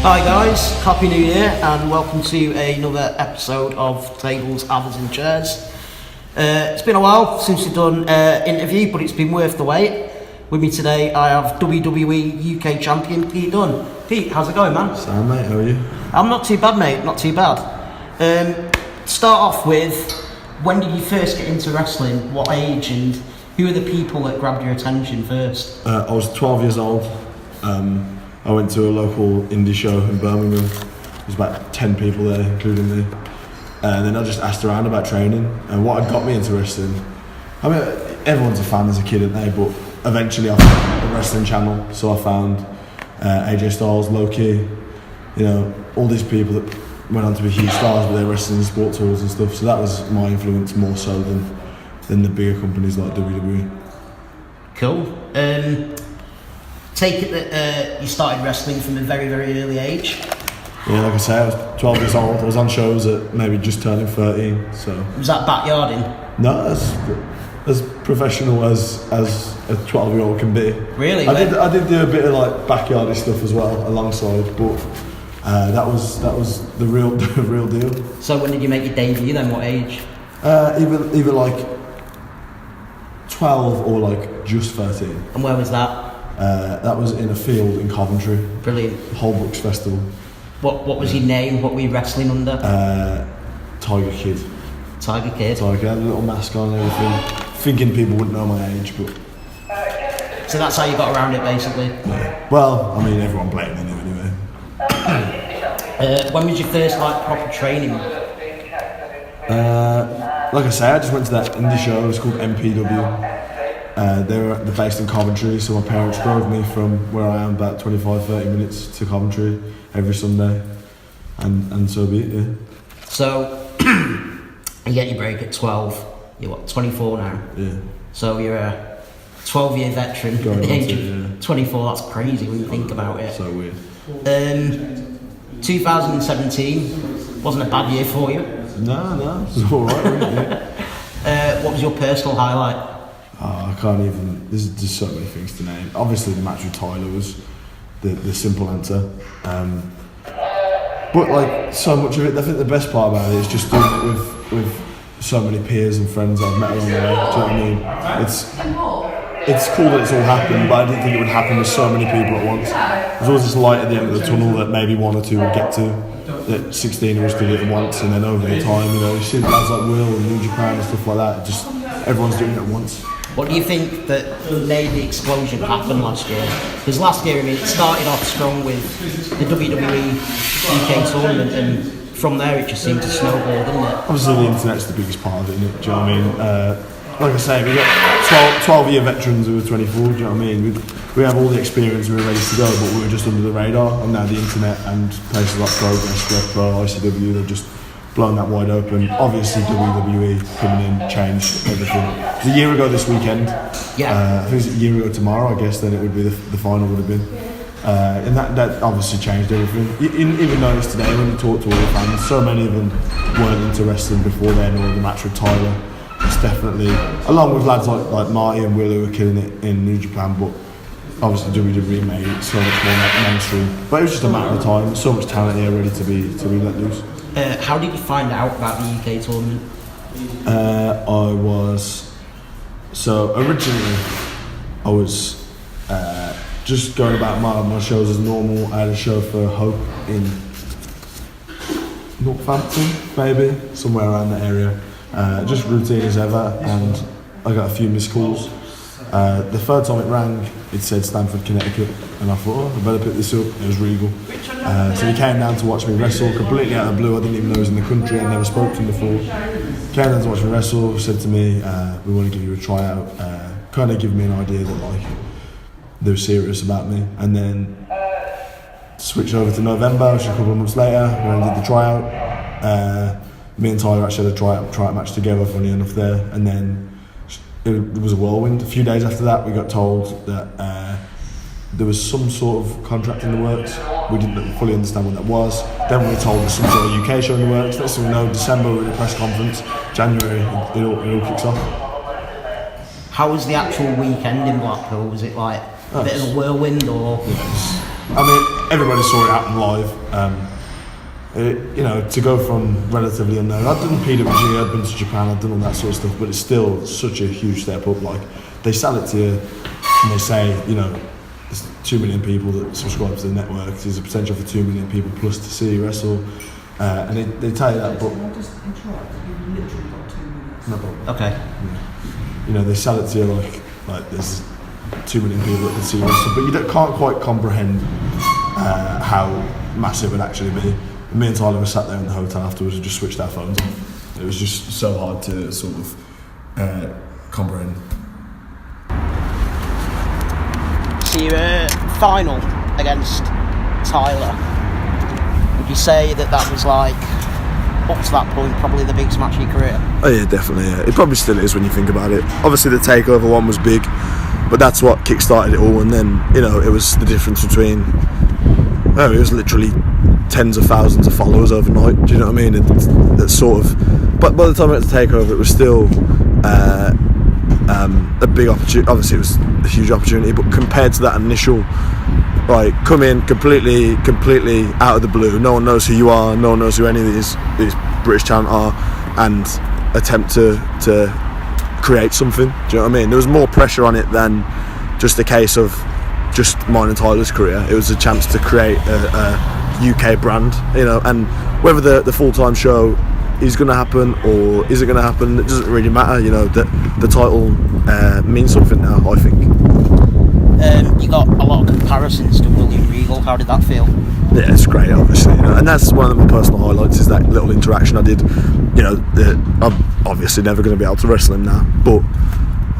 Hi guys, Happy New Year and welcome to another episode of Tables, Athers and Chairs. It's been a while since we've done an interview, but it's been worth the wait. With me today I have WWE UK Champion Pete Dunne. Pete, how's it going, man? Sound, mate, how are you? I'm not too bad, mate, not too bad. Start off with, when did you first get into wrestling, what age, and who are the people that grabbed your attention first? I was 12 years old. I went to a local indie show in Birmingham. There was about 10 people there, including me. And then I just asked around about training and what had got me into wrestling. I mean, everyone's a fan as a kid, isn't they? But eventually I found the wrestling channel. So I found AJ Styles, Loki, you know, all these people that went on to be huge stars, but they're wrestling in sports halls and stuff. So that was my influence more so than the bigger companies like WWE. Cool. Take it that you started wrestling from a very, very early age. Yeah, like I say, I was 12 years old. I was on shows at maybe just turning 13. So was that backyarding? No, as professional as a 12-year-old can be. Really? I did do a bit of like backyardy stuff as well alongside, but that was the real deal. So when did you make your debut then? What age? Either like 12 or like just 13. And where was that? That was in a field in Coventry. Brilliant. Holbrooks Festival. What was your name? What were you wrestling under? Tiger Kid. Tiger Kid. Tiger Kid, had a little mask on and everything. Thinking people wouldn't know my age, but... So that's how you got around it, basically? Yeah. Well, I mean, everyone blatantly knew anyway. When was your first, like, proper training? Like I say, I just went to that indie show. It was called MPW. They're based in Coventry, so my parents drove me from where I am about 25-30 minutes to Coventry every Sunday, and so be it, yeah. So, you get your break at 12, you're what, 24 now? Yeah. So you're a 12-year veteran Going at the age to, of 24, that's crazy when you think about it. So weird. 2017 wasn't a bad year for you? No, it was alright, yeah. What was your personal highlight? I can't even. There's just so many things to name. Obviously, the match with Tyler was the simple answer. But like so much of it, I think the best part about it is just doing it with so many peers and friends I've met along the way. Do you know what I mean? It's cool that it's all happened, but I didn't think it would happen with so many people at once. There's always this light at the end of the tunnel that maybe one or two would get to. That 16 of us did it at once, and then over the time, you know, you see guys like Will and New Japan and stuff like that. Just everyone's doing it at once. What do you think that made the explosion happen last year? Because last year, I mean, it started off strong with the WWE UK Tournament, and from there it just seemed to snowball, didn't it? Obviously, the internet's the biggest part of it, isn't it? Do you know what I mean? Like I say, we got 12-year veterans who are 24, do you know what I mean? We have all the experience, we were ready to go, but we were just under the radar, and now the internet and places like Progress, Pro, ICW, they've just blown that wide open. Obviously, WWE coming in changed everything. It was a year ago this weekend. Yeah. I think it was a year ago tomorrow, I guess, then it would be the final would have been. And that obviously changed everything. You even noticed today when you talk to all the fans, so many of them weren't into wrestling before then, or the match with Tyler. It's definitely, along with lads like Marty and Will who were killing it in New Japan, but obviously WWE made it so much more mainstream. But it was just a matter of time. So much talent here ready to be let loose. How did you find out about the UK tournament? Originally I was just going about my shows as normal. I had a show for Hope in Northampton, maybe, somewhere around that area. Just routine as ever, and I got a few missed calls. The third time it rang, it said Stamford, Connecticut, and I thought, I better pick this up. It was Regal. So he came down to watch me wrestle, completely out of the blue. I didn't even know he was in the country, I never spoke to him before. Came down to watch me wrestle, said to me, we want to give you a tryout, kind of give me an idea that like they were serious about me. And then switched over to November, which was a couple of months later, when I did the tryout. Me and Tyler actually had a tryout match together, funny enough there, and then it was a whirlwind. A few days after that, we got told that there was some sort of contract in the works. We didn't fully understand what that was. Then we were told there's some sort of UK show in the works. Next thing we know, December, we were at a press conference. January, it all kicks off. How was the actual weekend in Blackpool? Was it like a bit of a whirlwind or? Yes. I mean, everybody saw it happen live. To go from relatively unknown. I'd done PWG, I'd been to Japan, I'd done all that sort of stuff, but it's still such a huge step up. Like, they sell it to you and they say, there's 2 million people that subscribe to the network, there's a potential for 2 million people plus to see you wrestle, and they tell you that, but... Can I just interrupt? You've literally got 2 minutes. No problem. Okay. Yeah. They sell it to you like there's 2 million people that can see you wrestle, but you can't quite comprehend how massive it actually be. Me and Tyler were sat there in the hotel afterwards and just switched our phones off. It was just so hard to sort of comprehend. So your final against Tyler, would you say that was like, up to that point, probably the biggest match of your career? Oh yeah, definitely. Yeah. It probably still is when you think about it. Obviously the Takeover one was big, but that's what kick-started it all, and then, it was the difference between... it was literally tens of thousands of followers overnight. Do you know what I mean? It's sort of, but by the time I went to Takeover, it was still a big opportunity. Obviously, it was a huge opportunity, but compared to that initial, come in completely out of the blue. No one knows who you are. No one knows who any of these British talent are, and attempt to create something. Do you know what I mean? There was more pressure on it than just a case of just mine and Tyler's career. It was a chance to create a UK brand, and whether the full-time show is going to happen or isn't going to happen, it doesn't really matter. The title means something now, I think. You got a lot of comparisons to William Regal. How did that feel? Yeah, it's great, obviously, and that's one of my personal highlights, is that little interaction I did. I'm obviously never going to be able to wrestle him now, but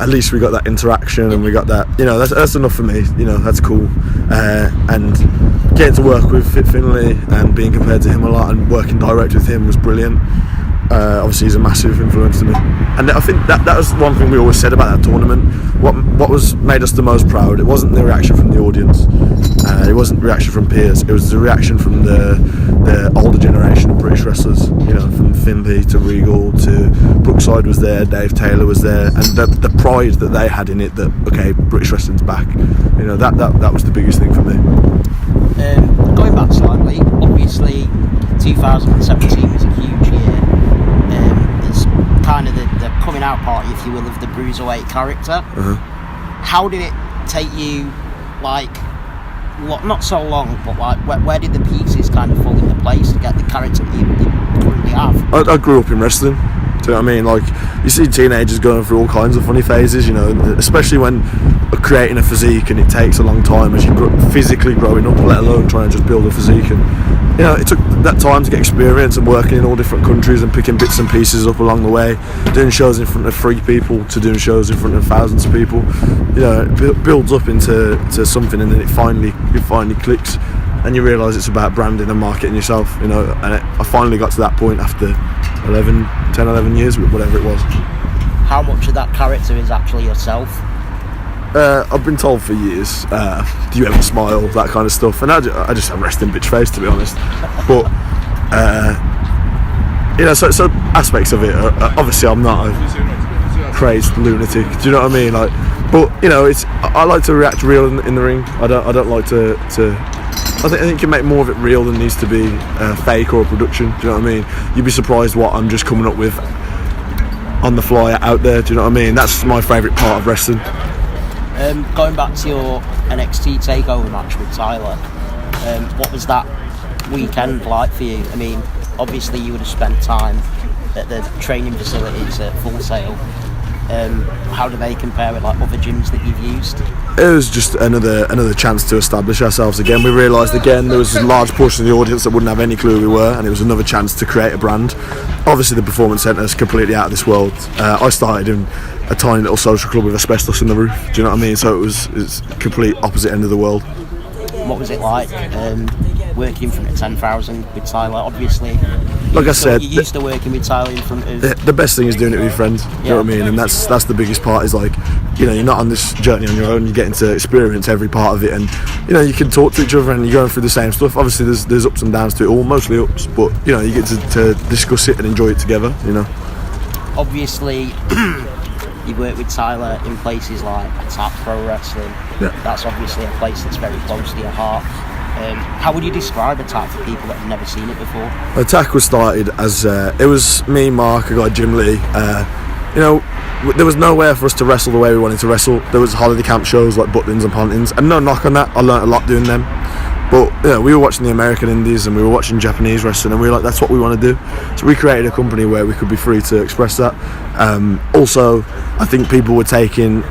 at least we got that interaction and we got that, that's enough for me, that's cool. And getting to work with Fit Finlay and being compared to him a lot and working direct with him was brilliant. Obviously he's a massive influence to me, and I think that was one thing we always said about that tournament. What was made us the most proud, it wasn't the reaction from the audience, it wasn't the reaction from peers, it was the reaction from the older generation of British wrestlers, from Finlay to Regal to Brookside was there, Dave Taylor was there, and the pride that they had in it, that okay, British wrestling's back, that was the biggest thing for me. Going back slightly, obviously 2017 was a huge year. It's kind of the coming out party, if you will, of the Bruiserweight character. Uh-huh. How did it take you, not so long, but where did the pieces kind of fall into place to get the character that you currently have? I grew up in wrestling. Do you know what I mean? You see teenagers going through all kinds of funny phases, especially when creating a physique, and it takes a long time as you're physically growing up, let alone trying to just build a physique. And it took that time to get experience and working in all different countries and picking bits and pieces up along the way, doing shows in front of 3 people to doing shows in front of thousands of people. It builds up into something, and then it finally clicks, and you realise it's about branding and marketing yourself. And I finally got to that point after 10-11 years, whatever it was. How much of that character is actually yourself? I've been told for years, do you ever smile, that kind of stuff, and I just have resting bitch face, to be honest. But so aspects of it obviously I'm not a crazed lunatic, do you know what I mean? But I like to react real in the ring. I don't like to I think you can make more of it real than needs to be fake or a production. Do you know what I mean? You'd be surprised what I'm just coming up with on the fly out there. Do you know what I mean? That's my favourite part of wrestling. Going back to your NXT Takeover match with Tyler, what was that weekend like for you? I mean, obviously you would have spent time at the training facilities at Full Sail. How do they compare with other gyms that you've used? It was just another chance to establish ourselves again. We realised again there was a large portion of the audience that wouldn't have any clue who we were, and it was another chance to create a brand. Obviously the Performance Centre is completely out of this world. I started in a tiny little social club with asbestos in the roof, do you know what I mean? So it's complete opposite end of the world. What was it like working in front of 10,000 with Tyler? Obviously, like I said, you're used to working with Tyler in front of... The best thing is doing it with your friends, do you know what I mean? And that's the biggest part, is you're not on this journey on your own, you're getting to experience every part of it, and you can talk to each other and you're going through the same stuff. Obviously there's ups and downs to it all, mostly ups, but you get to discuss it and enjoy it together, Obviously, you work with Tyler in places like Attack Pro Wrestling. Yeah. That's obviously a place that's very close to your heart. How would you describe Attack for people that have never seen it before? Attack was started as it was me, Mark, a guy Jim Lee. There was nowhere for us to wrestle the way we wanted to wrestle. There was holiday camp shows like Butlins and Pontins, and no knock on that. I learnt a lot doing them. But we were watching the American Indies and we were watching Japanese wrestling, and we were like, that's what we want to do. So we created a company where we could be free to express that. Also, I think people were taking,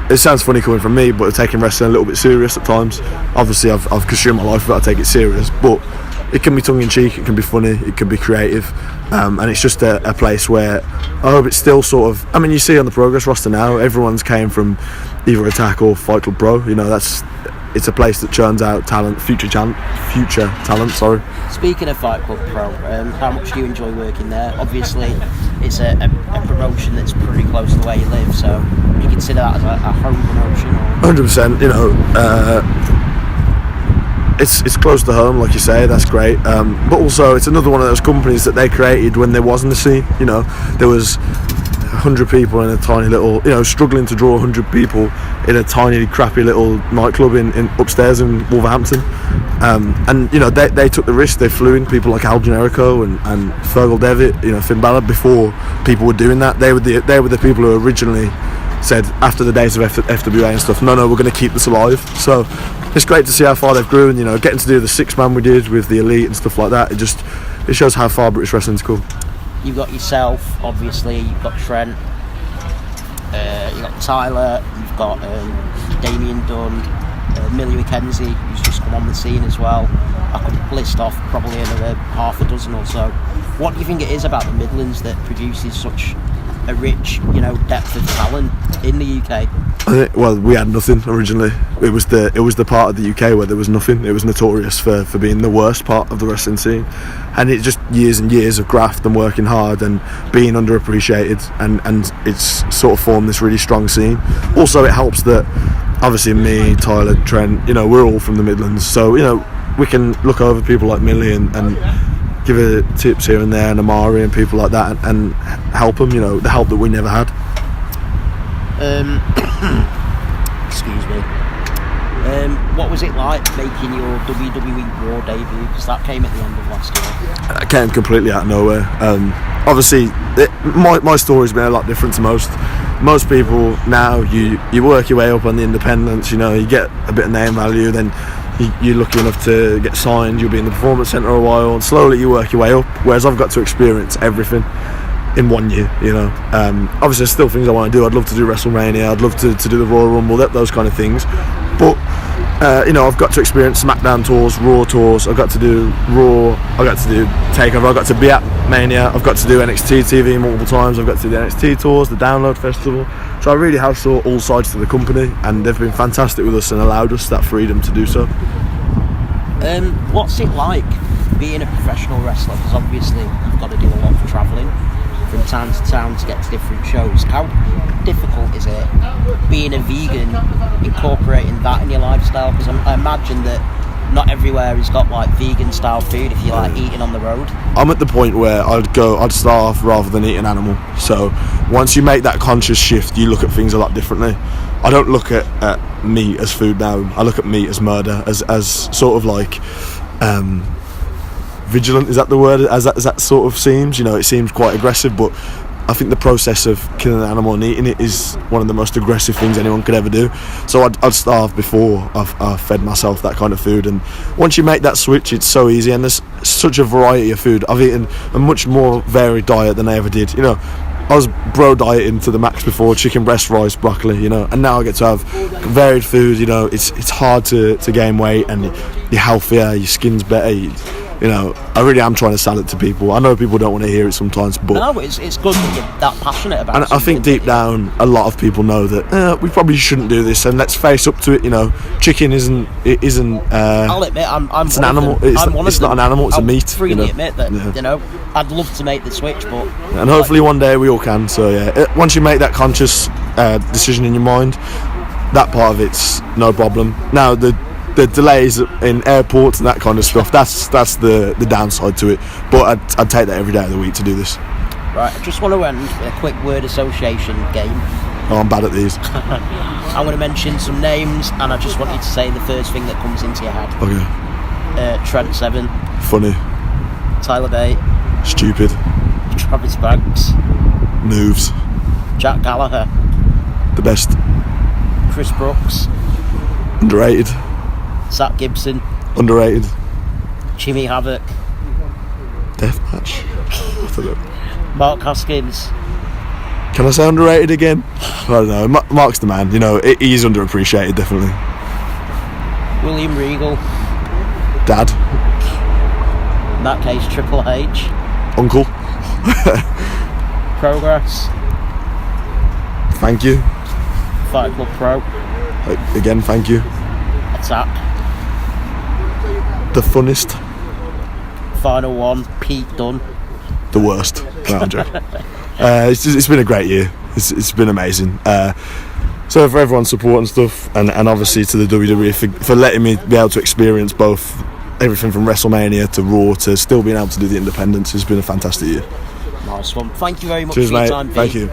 it sounds funny coming from me, but taking wrestling a little bit serious at times. Obviously, I've consumed my life without taking it serious, but it can be tongue-in-cheek, it can be funny, it can be creative, and it's just a place where I hope it's still sort of, I mean, you see on the Progress roster now, everyone's came from either Attack or Fight Club Pro. It's a place that churns out talent, future talent. Sorry. Speaking of Fight Club Pro, how much do you enjoy working there? Obviously, it's a promotion that's pretty close to where you live, so you consider that as a home promotion? 100%. It's close to home, like you say. That's great. But also, it's another one of those companies that they created when there wasn't a scene. There was 100 people in a tiny little, struggling to draw 100 people in a tiny, crappy little nightclub in upstairs in Wolverhampton. They took the risk. They flew in people like Al Generico and Fergal Devitt, Finn Balor, before people were doing that. They were the people who originally said, after the days of FWA and stuff, no, we're going to keep this alive. So it's great to see how far they've grew, and getting to do the 6-man we did with the Elite and stuff like that. It shows how far British wrestling's come. You've got yourself, obviously, you've got Trent, you've got Tyler, you've got Damien Dunne, Millie McKenzie, who's just come on the scene as well. I could list off probably another half a dozen or so. What do you think it is about the Midlands that produces such a rich, depth of talent in the UK? Well, we had nothing originally. It was the part of the UK where there was nothing. It was notorious for being the worst part of the wrestling scene, and it just years and years of graft and working hard and being underappreciated, and it's sort of formed this really strong scene. Also, it helps that obviously me, Tyler, Trent, we're all from the Midlands, so we can look over people like Millie and give her tips here and there, and Amari and people like that, and help them, the help that we never had. Excuse me. What was it like making your WWE Raw debut? Because that came at the end of last year. It came completely out of nowhere. Obviously, my story's been a lot different to most people. Now, you work your way up on the independents, you get a bit of name value, then you're lucky enough to get signed, you'll be in the performance centre a while, and slowly you work your way up, whereas I've got to experience everything in 1 year. Obviously there's still things I want to do. I'd love to do WrestleMania, I'd love to do the Royal Rumble, those kind of things, but I've got to experience SmackDown tours, Raw tours, I've got to do Raw, I've got to do Takeover, I've got to be at Mania, I've got to do NXT TV multiple times, I've got to do the NXT tours, the Download Festival. So I really have saw all sides to the company, and they've been fantastic with us and allowed us that freedom to do so. What's it like being a professional wrestler? Because obviously you've got to do a lot of travelling from town to town to get to different shows. How difficult is it being a vegan, incorporating that in your lifestyle? Because I imagine that not everywhere has got like vegan style food if you like eating on the road. I'm at the point where I'd starve rather than eat an animal. So once you make that conscious shift, you look at things a lot differently. I don't look at meat as food now. I look at meat as murder, as sort of like vigilant, is that the word? As that sort of seems, it seems quite aggressive, but I think the process of killing an animal and eating it is one of the most aggressive things anyone could ever do. So I'd starve before I've fed myself that kind of food, and once you make that switch, it's so easy, and there's such a variety of food. I've eaten a much more varied diet than I ever did. I was bro dieting to the max before, chicken breast, rice, broccoli, and now I get to have varied food. It's hard to gain weight, and you're healthier, your skin's better. I really am trying to sell it to people. I know people don't want to hear it sometimes, but no, it's good that you're that passionate about it. And I think deep down, a lot of people know that we probably shouldn't do this, and let's face up to it. Chicken isn't. I'll admit, I'm it's an animal. It's not an animal. It's a meat. I'll freely admit that. Yeah. I'd love to make the switch, but and hopefully one day we all can. So yeah, once you make that conscious decision in your mind, that part of it's no problem. Now the delays in airports and that kind of stuff, that's the downside to it, but I'd take that every day of the week to do this. Right, I just want to end with a quick word association game. Oh, I'm bad at these. I'm going to mention some names, and I just want you to say the first thing that comes into your head. Okay. Trent Seven, Funny. Tyler Bate, Stupid. Travis Banks, Moves. Jack Gallagher, The best. Chris Brooks, Underrated. Zach Gibson, Underrated. Jimmy Havoc, Deathmatch. I don't know. Mark Hoskins, Can I say underrated again? I don't know. Mark's the man. You know, he's underappreciated, definitely. William Regal, Dad. in that case Triple H, Uncle. Progress, Thank you. Fight Club Pro, Again, thank you. Attack, The funnest. Final One, Pete Dunne. The worst. No, I'm joking. It's been a great year. It's been amazing. So for everyone's support and stuff, and obviously to the WWE for letting me be able to experience both everything from WrestleMania to Raw to still being able to do the independents, has been a fantastic year. Nice one. Thank you very much Cheers, for your mate. time, Pete. Thank you.